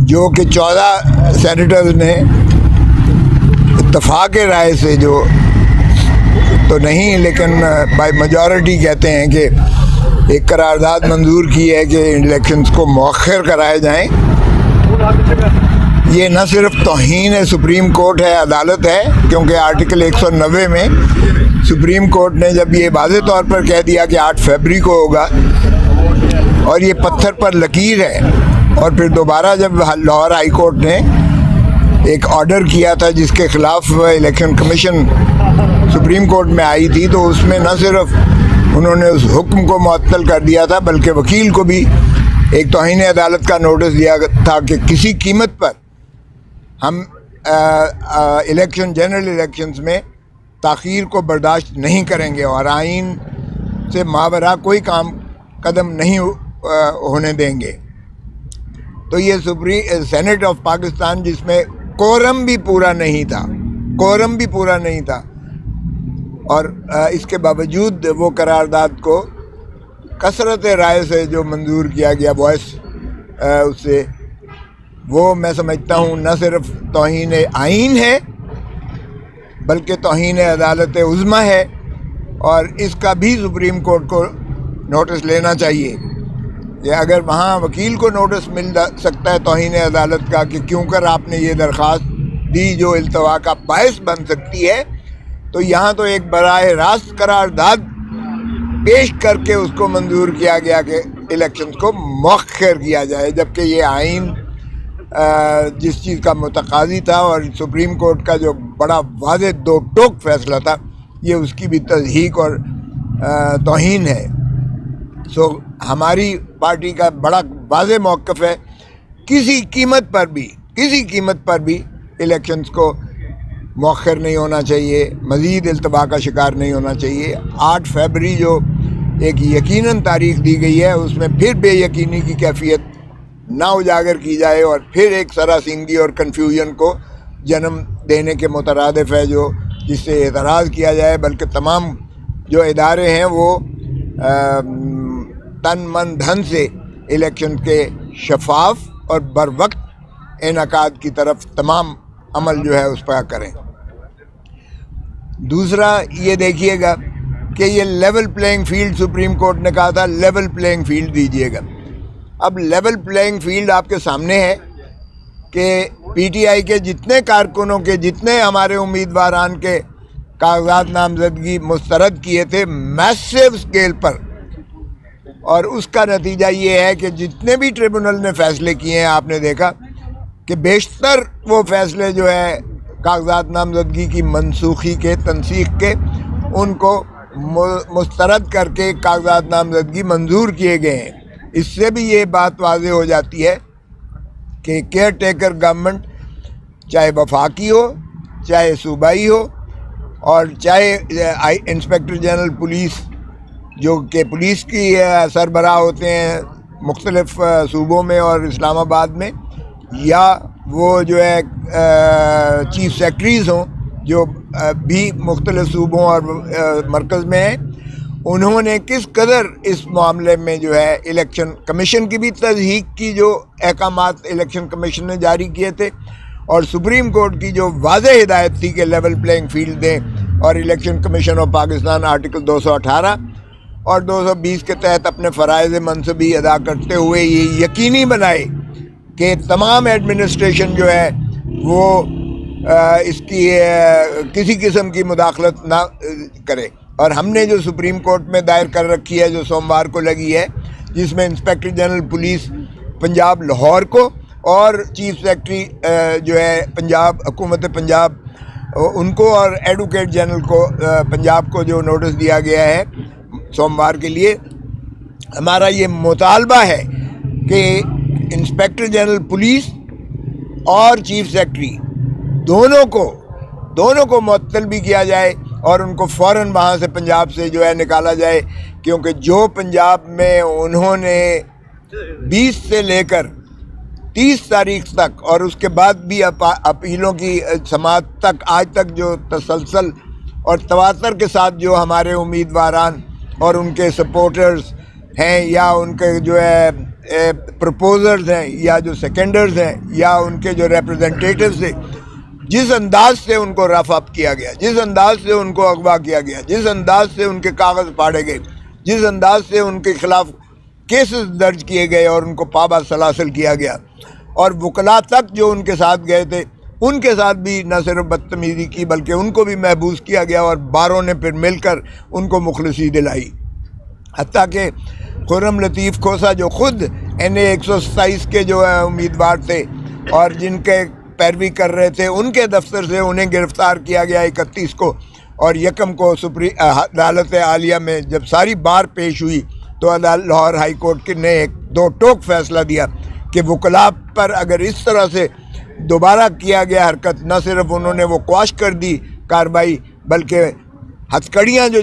جو کہ 14 سینیٹرز نے اتفاق رائے سے جو تو نہیں لیکن بائی میجورٹی کہتے ہیں کہ ایک قرارداد منظور کی ہے کہ الیکشنز کو مؤخر کرائے جائیں. یہ نہ صرف توہین سپریم کورٹ ہے، عدالت ہے، کیونکہ آرٹیکل 190 میں سپریم کورٹ نے جب یہ واضح طور پر کہہ دیا کہ 8 فروری کو ہوگا اور یہ پتھر پر لکیر ہے. اور پھر دوبارہ جب لاہور ہائی کورٹ نے ایک آرڈر کیا تھا جس کے خلاف الیکشن کمیشن سپریم کورٹ میں آئی تھی، تو اس میں نہ صرف انہوں نے اس حکم کو معطل کر دیا تھا بلکہ وکیل کو بھی ایک توہین عدالت کا نوٹس دیا تھا کہ کسی قیمت پر ہم جنرل الیکشنز میں تاخیر کو برداشت نہیں کریں گے اور آئین سے ماوراء کوئی قدم نہیں ہونے دیں گے. تو یہ سینٹ آف پاکستان جس میں کورم بھی پورا نہیں تھا اور اس کے باوجود وہ قرارداد کو کثرت رائے سے جو منظور کیا گیا وائس اس سے، وہ میں سمجھتا ہوں نہ صرف توہین آئین ہے بلکہ توہین عدالت عظمیٰ ہے، اور اس کا بھی سپریم کورٹ کو نوٹس لینا چاہیے کہ اگر وہاں وکیل کو نوٹس مل سکتا ہے توہین عدالت کا کہ کیوں کر آپ نے یہ درخواست دی جو التوا کا باعث بن سکتی ہے، تو یہاں تو ایک براہ راست قرارداد پیش کر کے اس کو منظور کیا گیا کہ الیکشنز کو مؤخر کیا جائے، جبکہ یہ آئین جس چیز کا متقاضی تھا اور سپریم کورٹ کا جو بڑا واضح دو ٹوک فیصلہ تھا، یہ اس کی بھی تضحیق اور توہین ہے. ہماری پارٹی کا بڑا واضح موقف ہے، کسی قیمت پر بھی الیکشنز کو مؤخر نہیں ہونا چاہیے، مزید التوا کا شکار نہیں ہونا چاہیے. 8 فروری جو ایک یقیناً تاریخ دی گئی ہے، اس میں پھر بے یقینی کی کیفیت نہ اجاگر کی جائے اور پھر ایک سراسیمگی اور کنفیوژن کو جنم دینے کے مترادف ہے جو جس سے اعتراض کیا جائے، بلکہ تمام جو ادارے ہیں وہ تن من دھن سے الیکشن کے شفاف اور بروقت انعقاد کی طرف تمام عمل جو ہے اس پر کریں. دوسرا یہ دیکھیے گا کہ یہ level playing field supreme court نے کہا تھا لیول پلینگ فیلڈ دیجیے گا. اب لیول پلینگ فیلڈ آپ کے سامنے ہے کہ پی ٹی آئی کے جتنے کارکنوں کے جتنے ہمارے امیدواران کے کاغذات نامزدگی مسترد کیے تھے میسو اسکیل پر، اور اس کا نتیجہ یہ ہے کہ جتنے بھی ٹریبونل نے فیصلے کیے ہیں آپ نے دیکھا کہ بیشتر وہ فیصلے جو ہے کاغذات نامزدگی کی منسوخی کے تنسیخ کے ان کو مسترد کر کے کاغذات نامزدگی منظور کیے گئے ہیں. اس سے بھی یہ بات واضح ہو جاتی ہے کہ کیئر ٹیکر گورنمنٹ چاہے وفاقی ہو چاہے صوبائی ہو اور چاہے انسپیکٹر جنرل پولیس جو کہ پولیس کی سربراہ ہوتے ہیں مختلف صوبوں میں اور اسلام آباد میں، یا وہ جو ہے چیف سیکرٹریز ہوں جو بھی مختلف صوبوں اور مرکز میں ہیں، انہوں نے کس قدر اس معاملے میں جو ہے الیکشن کمیشن کی بھی تضحیق کی جو احکامات الیکشن کمیشن نے جاری کیے تھے، اور سپریم کورٹ کی جو واضح ہدایت تھی کہ لیول پلینگ فیلڈ دیں اور election commission of Pakistan article 218 اور 220 کے تحت اپنے فرائض منصبی ادا کرتے ہوئے یہ یقینی بنائے کہ تمام ایڈمنسٹریشن جو ہے وہ اس کی کسی قسم کی مداخلت نہ کرے. اور ہم نے جو سپریم کورٹ میں دائر کر رکھی ہے جو سوموار کو لگی ہے، جس میں inspector general police Punjab Lahore کو اور چیف سیکرٹری جو ہے پنجاب حکومت پنجاب ان کو اور ایڈوکیٹ جنرل کو پنجاب کو جو نوٹس دیا گیا ہے سوموار کے لیے، ہمارا یہ مطالبہ ہے کہ انسپیکٹر جنرل پولیس اور چیف سیکرٹری دونوں کو معطل بھی کیا جائے اور ان کو فوراً وہاں سے پنجاب سے جو ہے نکالا جائے، کیونکہ جو پنجاب میں انہوں نے 20 سے لے کر 30 تاریخ تک اور اس کے بعد بھی اپیلوں کی سماعت تک آج تک جو تسلسل اور تواتر کے ساتھ جو ہمارے امیدواران اور ان کے سپورٹرز ہیں یا ان کے جو ہے پروپوزرز ہیں یا جو سیکنڈرز ہیں یا ان کے جو ریپرزنٹیٹیوز تھے، جس انداز سے ان کو رف اپ کیا گیا، جس انداز سے ان کو اغوا کیا گیا، جس انداز سے ان کے کاغذ پھاڑے گئے، جس انداز سے ان کے خلاف کیسز درج کیے گئے اور ان کو پابا سلاسل کیا گیا، اور وکلاء تک جو ان کے ساتھ گئے تھے ان کے ساتھ بھی نہ صرف بدتمیزی کی بلکہ ان کو بھی محبوس کیا گیا، اور باروں نے پھر مل کر ان کو مخلصی دلائی۔ حتیٰ کہ خرم لطیف کھوسا جو خود NA 127 کے جو امیدوار تھے اور جن کے پیروی کر رہے تھے، ان کے دفتر سے انہیں گرفتار کیا گیا 31 کو، اور یکم کو عدالت عالیہ میں جب ساری بار پیش ہوئی تو لاہور ہائی کورٹ نے ایک دو ٹوک فیصلہ دیا کہ وکلاء پر اگر اس طرح سے دوبارہ کیا گیا حرکت، نہ صرف انہوں نے وہ قواش کر دی کارروائی بلکہ ہتھکڑیاں جو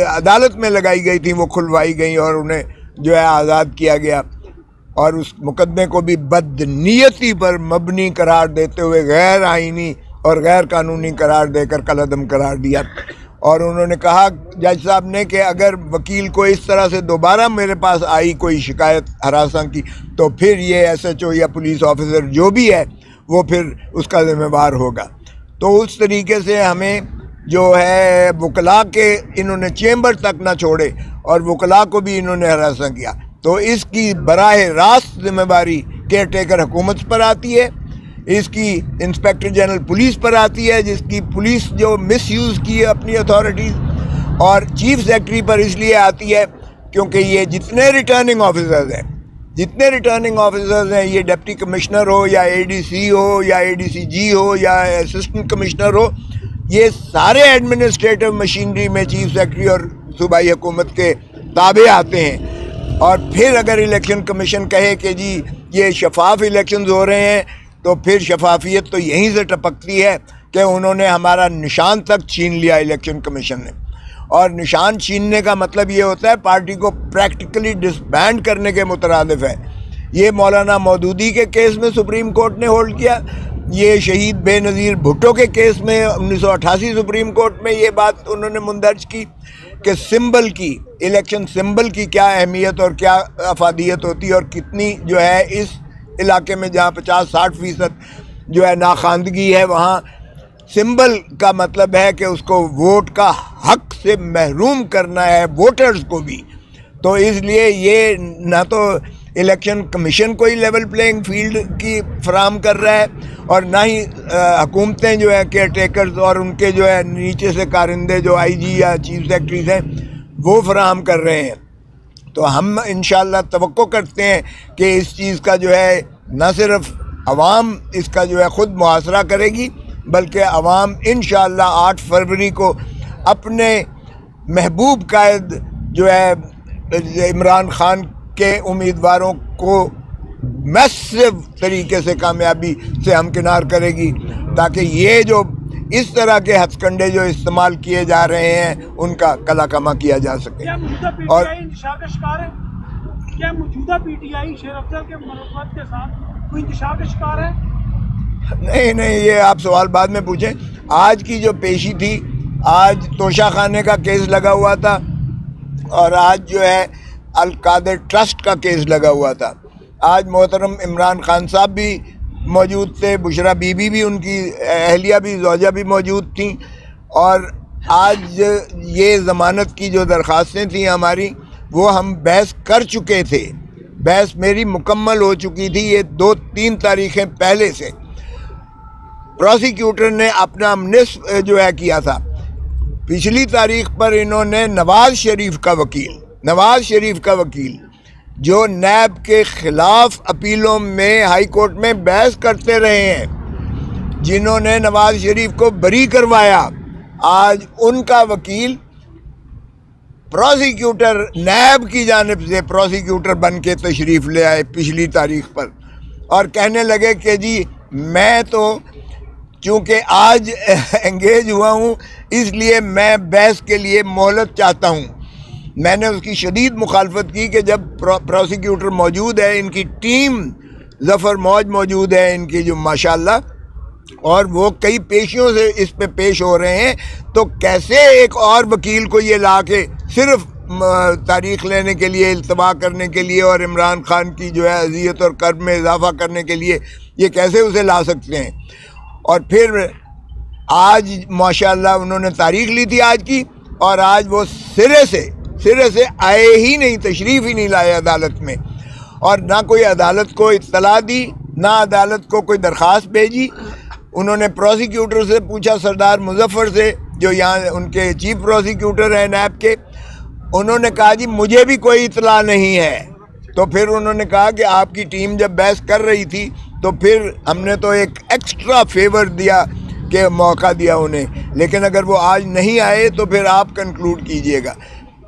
عدالت میں لگائی گئی تھیں وہ کھلوائی گئیں اور انہیں جو ہے آزاد کیا گیا، اور اس مقدمے کو بھی بدنیتی پر مبنی قرار دیتے ہوئے غیر آئینی اور غیر قانونی قرار دے کر کالعدم قرار دیا۔ اور انہوں نے کہا جج صاحب نے کہ اگر وکیل کو اس طرح سے دوبارہ میرے پاس آئی کوئی شکایت ہراساں کی تو پھر یہ SHO یا پولیس آفیسر جو بھی ہے وہ پھر اس کا ذمہ دار ہوگا۔ تو اس طریقے سے ہمیں جو ہے وکلاء کے انہوں نے چیمبر تک نہ چھوڑے اور وکلاء کو بھی انہوں نے ہراساں کیا، تو اس کی براہ راست ذمہ داری کیئر ٹیکر حکومت پر آتی ہے، اس کی انسپیکٹر جنرل پولیس پر آتی ہے جس کی پولیس جو مس یوز کی ہے اپنی اتھارٹیز، اور چیف سیکرٹری پر اس لیے آتی ہے کیونکہ یہ جتنے ریٹرننگ آفیسرز ہیں یہ ڈپٹی کمشنر ہو یا ADC ہو یا ADCG ہو یا اسسٹنٹ کمشنر ہو، یہ سارے ایڈمنسٹریٹو مشینری میں چیف سیکرٹری اور صوبائی حکومت کے تابع آتے ہیں۔ اور پھر اگر الیکشن کمیشن کہے کہ جی یہ شفاف الیکشنز ہو رہے ہیں تو پھر شفافیت تو یہیں سے ٹپکتی ہے کہ انہوں نے ہمارا نشان تک چھین لیا الیکشن کمیشن نے، اور نشان چھیننے کا مطلب یہ ہوتا ہے پارٹی کو پریکٹیکلی ڈسبینڈ کرنے کے مترادف ہے۔ یہ مولانا مودودی کے کیس میں سپریم کورٹ نے ہولڈ کیا، یہ شہید بے نظیر بھٹو کے کیس میں 1988 سپریم کورٹ میں یہ بات انہوں نے مندرج کی کہ سمبل کی، الیکشن سمبل کی کیا اہمیت اور کیا افادیت ہوتی ہے، اور کتنی جو ہے اس علاقے میں جہاں 50-60% جو ہے ناخواندگی ہے وہاں سمبل کا مطلب ہے کہ اس کو ووٹ کا حق سے محروم کرنا ہے ووٹرز کو بھی۔ تو اس لیے یہ نہ تو الیکشن کمیشن کوئی لیول پلینگ فیلڈ کی فراہم کر رہا ہے اور نہ ہی حکومتیں جو ہے کیئر ٹیکرز اور ان کے جو ہے نیچے سے کارندے جو IG یا چیف سیکرٹریز ہیں وہ فراہم کر رہے ہیں۔ تو ہم انشاءاللہ توقع کرتے ہیں کہ اس چیز کا جو ہے نہ صرف عوام اس کا جو ہے خود محاصرہ کرے گی بلکہ عوام انشاءاللہ 8 فروری کو اپنے محبوب قائد جو ہے عمران خان کے امیدواروں کو میسو طریقے سے کامیابی سے ہمکنار کرے گی، تاکہ یہ جو اس طرح کے ہتھ کنڈے جو استعمال کیے جا رہے ہیں ان کا کلا کما کیا جا سکے۔ اور کیا موجودہ PTI شیر افضل کے ملوثات کے ساتھ کوئی انتشار کا شکار ہے؟ نہیں، یہ آپ سوال بعد میں پوچھیں۔ آج کی جو پیشی تھی، آج توشہ خانے کا کیس لگا ہوا تھا اور آج جو ہے القادر ٹرسٹ کا کیس لگا ہوا تھا۔ آج محترم عمران خان صاحب بھی موجود تھے، بشرا بی بی بھی ان کی اہلیہ بھی زوجہ بھی موجود تھیں، اور آج یہ ضمانت کی جو درخواستیں تھیں ہماری وہ ہم بحث کر چکے تھے، بحث میری مکمل ہو چکی تھی۔ یہ 2-3 تاریخیں پہلے سے پروسیکیوٹر نے اپنا نصف جو ہے کیا تھا۔ پچھلی تاریخ پر انہوں نے نواز شریف کا وکیل جو نیب کے خلاف اپیلوں میں ہائی کورٹ میں بحث کرتے رہے ہیں، جنہوں نے نواز شریف کو بری کروایا، آج ان کا وکیل پروسیکیوٹر نیب کی جانب سے پروسیکیوٹر بن کے تشریف لے آئے پچھلی تاریخ پر، اور کہنے لگے کہ جی میں تو چونکہ آج انگیج ہوا ہوں اس لیے میں بحث کے لیے مہلت چاہتا ہوں۔ میں نے اس کی شدید مخالفت کی کہ جب پروسیکیوٹر موجود ہے، ان کی ٹیم ظفر موج موجود ہے ان کی جو ماشاءاللہ، اور وہ کئی پیشیوں سے اس پہ پیش ہو رہے ہیں، تو کیسے ایک اور وکیل کو یہ لا کے صرف تاریخ لینے کے لیے، التوا کرنے کے لیے اور عمران خان کی جو ہے اذیت اور کرب میں اضافہ کرنے کے لیے یہ کیسے اسے لا سکتے ہیں؟ اور پھر آج ماشاءاللہ انہوں نے تاریخ لی تھی آج کی، اور آج وہ سرے سے آئے ہی نہیں، تشریف ہی نہیں لائے عدالت میں، اور نہ کوئی عدالت کو اطلاع دی، نہ عدالت کو کوئی درخواست بھیجی۔ انہوں نے پروسیکیوٹر سے پوچھا، سردار مظفر سے، جو یہاں ان کے چیف پروسیکیوٹر ہیں نیب کے، انہوں نے کہا جی مجھے بھی کوئی اطلاع نہیں ہے۔ تو پھر انہوں نے کہا کہ آپ کی ٹیم جب بحث کر رہی تھی تو پھر ہم نے تو ایک ایکسٹرا فیور دیا کہ موقع دیا انہیں، لیکن اگر وہ آج نہیں آئے تو پھر آپ کنکلوڈ کیجئے گا۔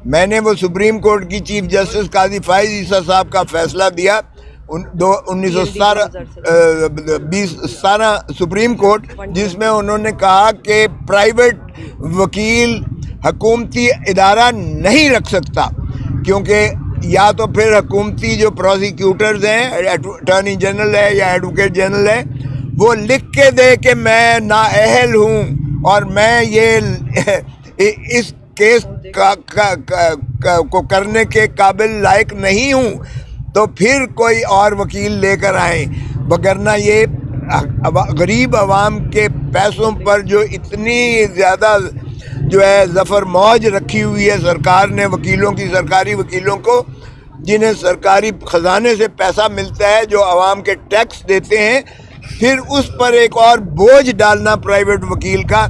میں نے وہ سپریم کورٹ کی چیف جسٹس قاضی فائز عیسیٰ صاحب کا فیصلہ دیا 1917 سپریم کورٹ، جس میں انہوں نے کہا کہ پرائیویٹ وکیل حکومتی ادارہ نہیں رکھ سکتا، کیونکہ یا تو پھر حکومتی جو پروسیکیوٹرز ہیں، اٹارنی جنرل ہے یا ایڈوکیٹ جنرل ہے، وہ لکھ کے دے کہ میں نااہل ہوں اور میں یہ اس کیس کو کرنے کے قابل لائق نہیں ہوں، تو پھر کوئی اور وکیل لے کر آئیں، وگرنہ یہ غریب عوام کے پیسوں پر جو اتنی زیادہ جو ہے ظفر موج رکھی ہوئی ہے سرکار نے وکیلوں کی، سرکاری وکیلوں کو، جنہیں سرکاری خزانے سے پیسہ ملتا ہے، جو عوام کے ٹیکس دیتے ہیں، پھر اس پر ایک اور بوجھ ڈالنا پرائیویٹ وکیل کا،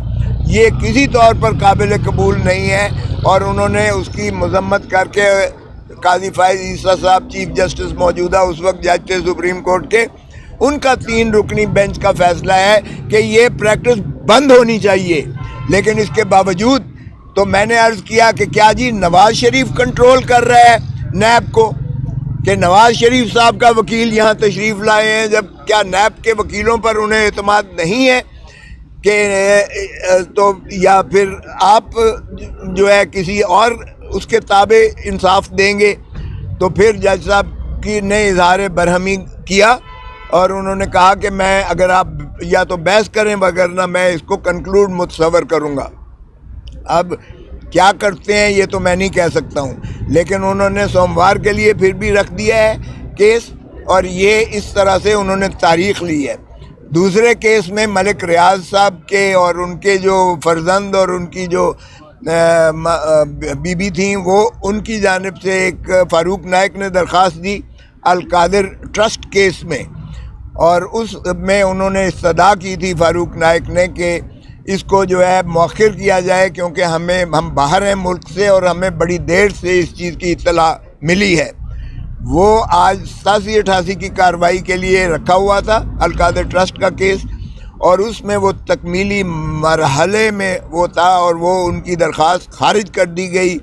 یہ کسی طور پر قابل قبول نہیں ہے۔ اور انہوں نے اس کی مذمت کر کے قاضی فائز عیسیٰ صاحب چیف جسٹس موجودہ اس وقت جج تھے سپریم کورٹ کے، ان کا 3 رکنی بینچ کا فیصلہ ہے کہ یہ پریکٹس بند ہونی چاہیے۔ لیکن اس کے باوجود تو میں نے عرض کیا کہ کیا جی نواز شریف کنٹرول کر رہا ہے نیب کو، کہ نواز شریف صاحب کا وکیل یہاں تشریف لائے ہیں، جب کیا نیب کے وکیلوں پر انہیں اعتماد نہیں ہے کہ تو یا پھر آپ جو ہے کسی اور اس کے تابع انصاف دیں گے؟ تو پھر جج صاحب کی نے اظہار برہمی کیا اور انہوں نے کہا کہ میں اگر آپ یا تو بحث کریں وگرنہ میں اس کو کنکلوڈ متصور کروں گا۔ اب کیا کرتے ہیں یہ تو میں نہیں کہہ سکتا ہوں، لیکن انہوں نے سوموار کے لیے پھر بھی رکھ دیا ہے کیس، اور یہ اس طرح سے انہوں نے تاریخ لی ہے۔ دوسرے کیس میں ملک ریاض صاحب کے اور ان کے جو فرزند اور ان کی جو بیوی تھیں، وہ ان کی جانب سے ایک فاروق نائک نے درخواست دی القادر ٹرسٹ کیس میں، اور اس میں انہوں نے استدعا کی تھی فاروق نائک نے کہ اس کو جو ہے مؤخر کیا جائے، کیونکہ ہم باہر ہیں ملک سے اور ہمیں بڑی دیر سے اس چیز کی اطلاع ملی ہے۔ وہ آج 87-88 کی کارروائی کے لیے رکھا ہوا تھا القادر ٹرسٹ کا کیس، اور اس میں وہ تکمیلی مرحلے میں وہ تھا، اور وہ ان کی درخواست خارج کر دی گئی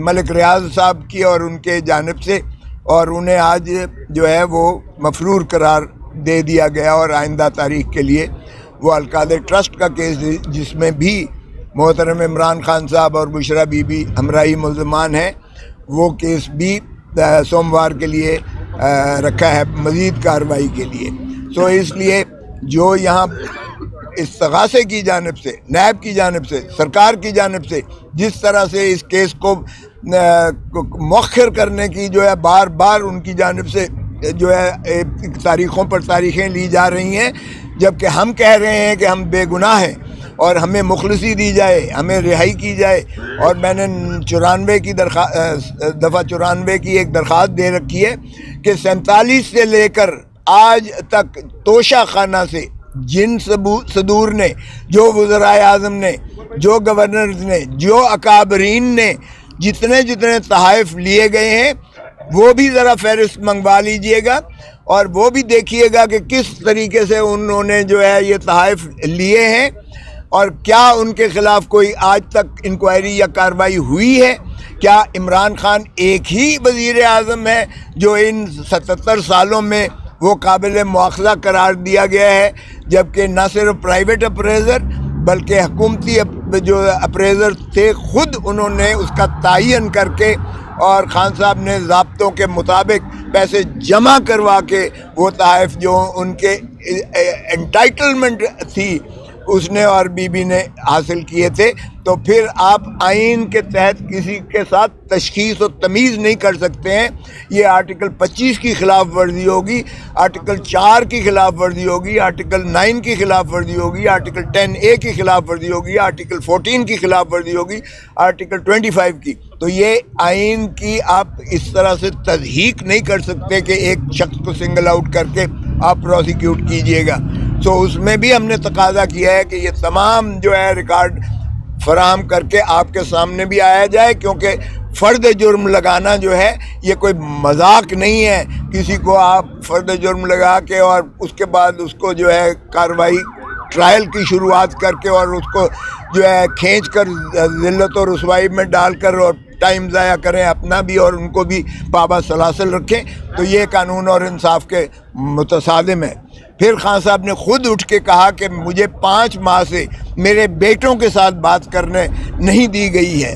ملک ریاض صاحب کی اور ان کے جانب سے، اور انہیں آج جو ہے وہ مفرور قرار دے دیا گیا، اور آئندہ تاریخ کے لیے وہ القادر ٹرسٹ کا کیس جس میں بھی محترم عمران خان صاحب اور بشرا بی بی ہمراہی ملزمان ہیں، وہ کیس بھی سوموار کے لیے رکھا ہے مزید کارروائی کے لیے۔ سو اس لیے جو یہاں استغاثے کی جانب سے، نیب کی جانب سے، سرکار کی جانب سے جس طرح سے اس کیس کو مؤخر کرنے کی جو ہے بار بار ان کی جانب سے جو ہے تاریخوں پر تاریخیں لی جا رہی ہیں، جبکہ ہم کہہ رہے ہیں کہ ہم بے گناہ ہیں اور ہمیں مخلصی دی جائے، ہمیں رہائی کی جائے۔ اور میں نے 94 کی دفعہ 94 کی ایک درخواست دے رکھی ہے کہ 47 سے لے کر آج تک توشہ خانہ سے جن صدور نے، جو وزرائے اعظم نے، جو گورنرز نے، جو اکابرین نے جتنے تحائف لیے گئے ہیں، وہ بھی ذرا فہرست منگوا لیجئے گا، اور وہ بھی دیکھیے گا کہ کس طریقے سے انہوں نے جو ہے یہ تحائف لیے ہیں، اور کیا ان کے خلاف کوئی آج تک انکوائری یا کارروائی ہوئی ہے۔ کیا عمران خان ایک ہی وزیر اعظم ہے جو ان 77 سالوں میں وہ قابل مواخذہ قرار دیا گیا ہے، جبکہ نہ صرف پرائیویٹ اپریزر بلکہ حکومتی جو اپریزر تھے خود انہوں نے اس کا تعین کر کے، اور خان صاحب نے ضابطوں کے مطابق پیسے جمع کروا کے وہ تحائف جو ان کے انٹائٹلمنٹ تھی اس نے اور بی بی نے حاصل کیے تھے، تو پھر آپ آئین کے تحت کسی کے ساتھ تشخیص و تمیز نہیں کر سکتے ہیں۔ یہ آرٹیکل 25 کی خلاف ورزی ہوگی، آرٹیکل 4 کی خلاف ورزی ہوگی، آرٹیکل 9 کی خلاف ورزی ہوگی، آرٹیکل 10A کی خلاف ورزی ہوگی، آرٹیکل 14 کی خلاف ورزی ہوگی، آرٹیکل 25 کی۔ تو یہ آئین کی آپ اس طرح سے تضحیق نہیں کر سکتے کہ ایک شخص کو سنگل آؤٹ کر کے آپ پروسیکیوٹ کیجئے گا۔ سو اس میں بھی ہم نے تقاضا کیا ہے کہ یہ تمام جو ہے ریکارڈ فراہم کر کے آپ کے سامنے بھی آیا جائے، کیونکہ فرد جرم لگانا جو ہے یہ کوئی مذاق نہیں ہے۔ کسی کو آپ فرد جرم لگا کے اور اس کے بعد اس کو جو ہے کارروائی ٹرائل کی شروعات کر کے اور اس کو جو ہے کھینچ کر ذلت و رسوائی میں ڈال کر اور ٹائم ضائع کریں اپنا بھی اور ان کو بھی پابند سلاسل رکھیں، تو یہ قانون اور انصاف کے متصادم ہے۔ پھر خان صاحب نے خود اٹھ کے کہا کہ مجھے 5 ماہ سے میرے بیٹوں کے ساتھ بات کرنے نہیں دی گئی ہے۔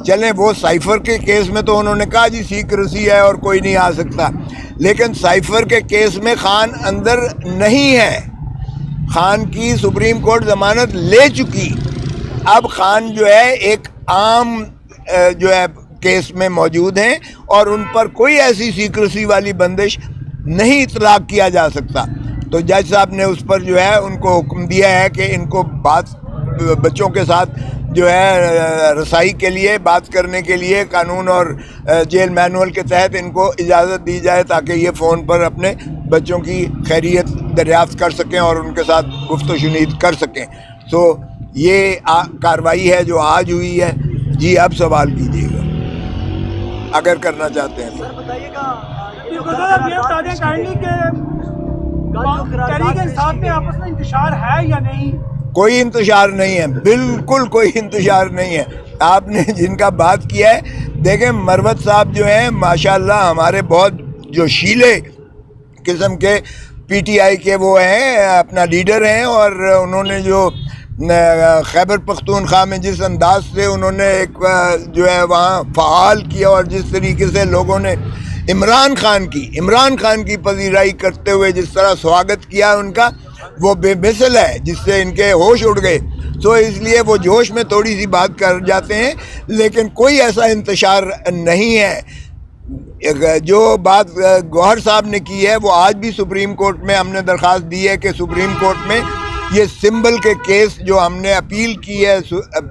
چلیں وہ سائفر کے کیس میں تو انہوں نے کہا جی سیکریسی ہے اور کوئی نہیں آ سکتا، لیکن سائفر کے کیس میں خان اندر نہیں ہے، خان کی سپریم کورٹ ضمانت لے چکی۔ اب خان جو ہے ایک عام جو ہے کیس میں موجود ہیں اور ان پر کوئی ایسی سیکریسی والی بندش نہیں اطلاق کیا جا سکتا۔ تو جج صاحب نے اس پر جو ہے ان کو حکم دیا ہے کہ ان کو بچوں کے ساتھ جو ہے رسائی کے لیے بات کرنے کے لیے قانون اور جیل مینول کے تحت ان کو اجازت دی جائے تاکہ یہ فون پر اپنے بچوں کی خیریت دریافت کر سکیں اور ان کے ساتھ گفت و شنید کر سکیں۔ تو یہ کارروائی ہے جو آج ہوئی ہے۔ جی اب سوال کیجیے گا اگر کرنا چاہتے ہیں۔ سر بتائیے گا تحریک انصاف میں آپس میں انتشار ہے یا نہیں؟ کوئی انتشار نہیں ہے، بالکل کوئی انتشار نہیں ہے۔ آپ نے جن کا بات کیا ہے، دیکھیں مروت صاحب جو ہیں ماشاءاللہ ہمارے بہت جو شیلے قسم کے پی ٹی آئی کے وہ ہیں، اپنا لیڈر ہیں، اور انہوں نے جو خیبر پختونخوا میں جس انداز سے انہوں نے ایک جو ہے وہاں فعال کیا اور جس طریقے سے لوگوں نے عمران خان کی پذیرائی کرتے ہوئے جس طرح سواگت کیا ان کا، وہ بے مثل ہے، جس سے ان کے ہوش اڑ گئے۔ تو اس لیے وہ جوش میں تھوڑی سی بات کر جاتے ہیں، لیکن کوئی ایسا انتشار نہیں ہے۔ جو بات گوہر صاحب نے کی ہے وہ آج بھی سپریم کورٹ میں ہم نے درخواست دی ہے کہ سپریم کورٹ میں یہ سمبل کے کیس جو ہم نے اپیل کی ہے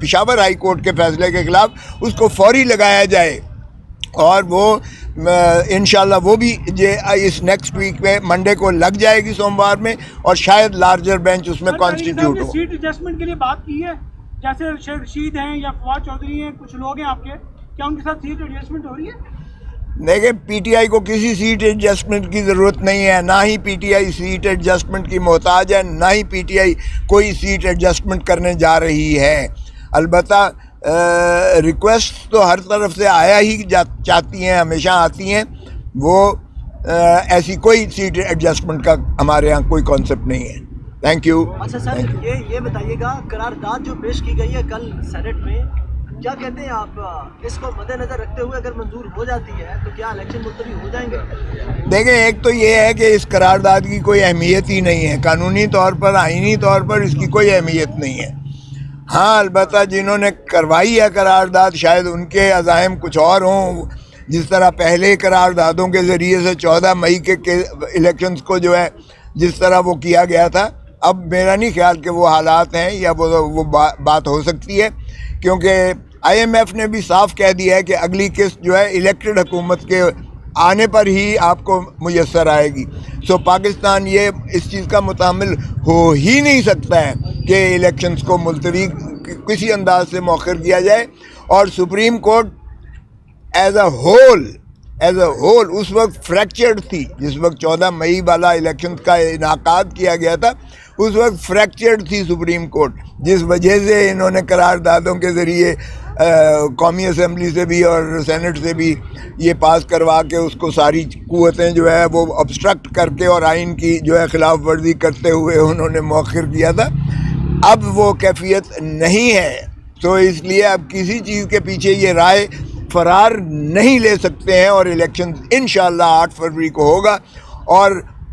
پشاور ہائی کورٹ کے فیصلے کے خلاف، اس کو فوری لگایا جائے، اور وہ انشاءاللہ وہ بھی اس نیکسٹ ویک میں منڈے کو لگ جائے گی، سوموار میں، اور شاید لارجر بینچ اس میں کانسٹیٹیوٹ ہو۔ سیٹ ایڈجسٹمنٹ کے لیے بات کی ہے، جیسے شیخ رشید ہیں یا فواد چودھری ہیں، کچھ لوگ ہیں آپ کے، کیا ان کے ساتھ سیٹ ایڈجسٹمنٹ ہو رہی ہے؟ دیکھیں پی ٹی آئی کو کسی سیٹ ایڈجسٹمنٹ کی ضرورت نہیں ہے، نہ ہی PTI seat adjustment کی محتاج ہے، نہ ہی پی ٹی آئی کوئی سیٹ ایڈجسٹمنٹ کرنے جا رہی ہے۔ البتہ ریکویسٹ تو ہر طرف سے آیا ہی چاہتی ہیں، ہمیشہ آتی ہیں، وہ ایسی کوئی سیٹ ایڈجسٹمنٹ کا ہمارے ہاں کوئی کانسیپٹ نہیں ہے۔ Thank you. اچھا سر یہ بتائیے گا قرارداد جو پیش کی گئی ہے کل سینٹ میں، کیا کہتے ہیں آپ، اس کو مد نظر رکھتے ہوئے اگر منظور ہو جاتی ہے تو کیا الیکشن ملتوی ہو جائیں گے؟ دیکھیں ایک تو یہ ہے کہ اس قرارداد کی کوئی اہمیت ہی نہیں ہے، قانونی طور پر آئینی طور پر اس کی کوئی اہمیت نہیں ہے۔ ہاں البتہ جنہوں نے کروائی ہے قرارداد شاید ان کے عزائم کچھ اور ہوں، جس طرح پہلے قراردادوں کے ذریعے سے 14 مئی کے الیکشنز کو جو ہے جس طرح وہ کیا گیا تھا، اب میرا نہیں خیال کہ وہ حالات ہیں یا وہ بات ہو سکتی ہے، کیونکہ آئی ایم ایف نے بھی صاف کہہ دیا ہے کہ اگلی قسط جو ہے الیکٹڈ حکومت کے آنے پر ہی آپ کو میسر آئے گی۔ سو پاکستان یہ اس چیز کا متحمل ہو ہی نہیں سکتا ہے کہ الیکشنز کو ملتوی کسی انداز سے مؤخر کیا جائے، اور supreme court as a whole اس وقت فریکچرڈ تھی، جس وقت 14 مئی والا الیکشن کا انعقاد کیا گیا تھا اس وقت فریکچرڈ تھی سپریم کورٹ، جس وجہ سے انہوں نے قراردادوں کے ذریعے قومی اسمبلی سے بھی اور سینٹ سے بھی یہ پاس کروا کے اس کو ساری قوتیں جو ہے وہ obstruct کر کے اور آئین کی جو ہے خلاف ورزی کرتے ہوئے انہوں نے مؤخر کیا تھا۔ اب وہ کیفیت نہیں ہے، تو اس لیے اب کسی چیز کے پیچھے یہ رائے فرار نہیں لے سکتے ہیں، اور الیکشن انشاءاللہ 8 فروری کو ہوگا، اور